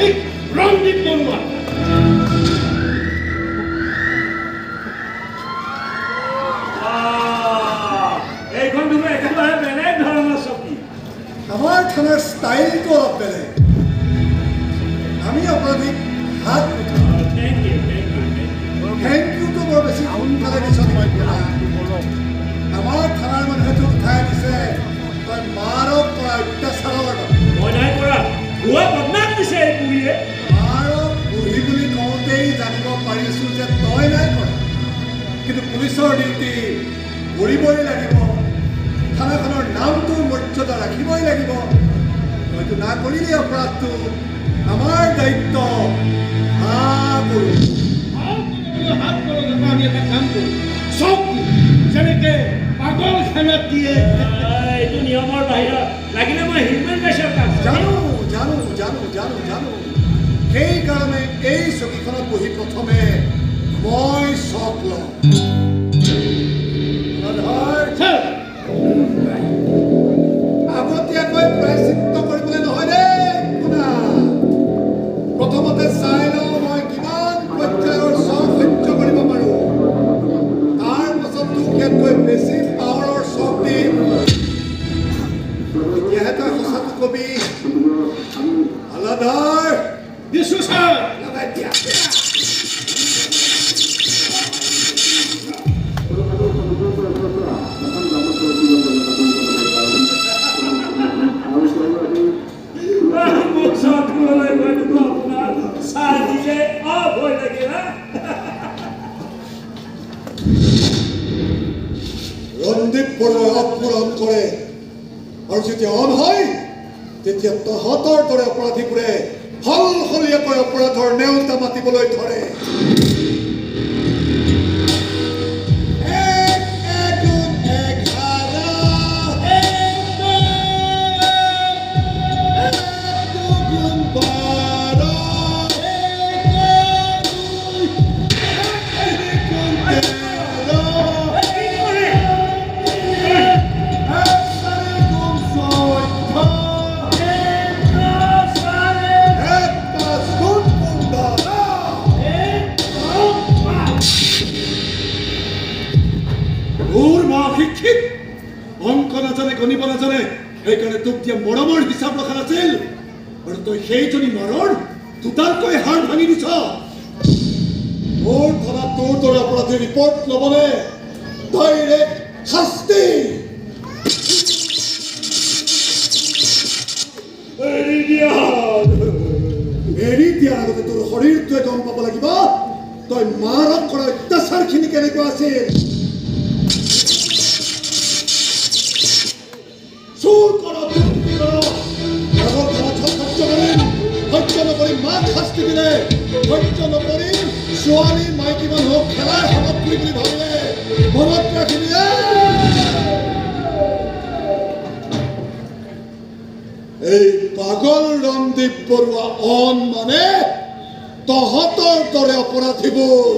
অপৰাধীক ৰণদীপ বড়ুয়া। এইখন তুমি একেবাৰে বেলেগ ধৰণৰ চকী। আমাৰ থানাৰ ষ্টাইলটো অলপ বেলেগ। আমি অপৰাধীক হাত thank you thank you thank ইউটো বৰ বেছি সোনকালে দিছ নেকি? আমাৰ থানাৰ মানুহেতো উঠাই দিছে তই মাৰক কৰা অত্যাচাৰৰ লগত। মই নাই কৰা, ভুৱা বদনাম দিছে এই বুঢ়ীয়ে। মাৰক বুঢ়ী বুলি কওঁতেই জানিব পাৰিছোঁ যে তই নাই কৰা, কিন্তু পুলিচৰ ডিউটি কৰিবই লাগিব, থানাখনৰ নামটো মৰ্যাদা ৰাখিবই লাগিব। তইতো না কৰিলি অপৰাধটো, আমাৰ দায়িত্ব হাত কৰোঁ আমি এটা কাম কৰোঁ, চব যেনেকে পাগল খানাত দিয়ে। এইটো নিয়মৰ বাহিৰত, লাগিলে মই হিউমেন ৰাইটছৰ কাম জানো জানো জানো জানো জানো সেইকাৰণে এই চকীখনত বহি প্ৰথমে মই চক লওঁ। আগতীয়াকৈ প্ৰায়চিত্ত কৰিবলৈ নহয় দেই। শুনা, প্ৰথমতে চাই লওঁ মই কিমান পৰ্যায়ৰ চক সহ্য কৰিব পাৰোঁ, তাৰ পাছত তোক ইয়াতকৈ বেছি পাৱাৰৰ চক দিম। এতিয়াহে তই সঁচাটো কবি। আলাদাৰ দিছোঁ ছাৰ। লগাই দিয়া। মোক চক দিবলৈ গৈ দেখোন আপোনাৰ চাহ দিলে অফ হৈ থাকিল। ৰণদীপ বৰুৱাই অপূৰণ কৰে, আৰু যেতিয়া অন হয় তেতিয়া তহঁতৰ দৰে অপৰাধীবোৰে সলসলীয়াকৈ অপৰাধৰ নেওতা মাতিবলৈ ধৰে। শিক্ষিত অংক নাজানে, গণিব নাজানে, সেইকাৰণে তোক দিয়া মৰমৰ হিচাপ ৰখা নাছিল, আৰু তই সেইজনী মৰৰ দুটাকৈ হাড় ভাঙি দিছ। মোৰ ধৰা তোৰ দৰে অপৰাধীৰ ৰিপৰ্ট ল'বলে ডাইৰেক্ট শাস্তি। এৰি দিয়াৰ আগতে তোৰ শৰীৰটোৱে গম পাব লাগিব তই মাৰক কৰা অত্যাচাৰখিনি কেনেকুৱা আছিল। সহ্য নকৰি মাক শাস্তি দিলে, সহ্য নকৰি ছোৱালী মাইকী মানুহক খেলাৰ সামগ্ৰী বুলি ভাবিলে, মনত ৰাখিবি। এই পাগল ৰণদীপ বৰুৱা অন মানে তহঁতৰ দৰে অপৰাধীবোৰ।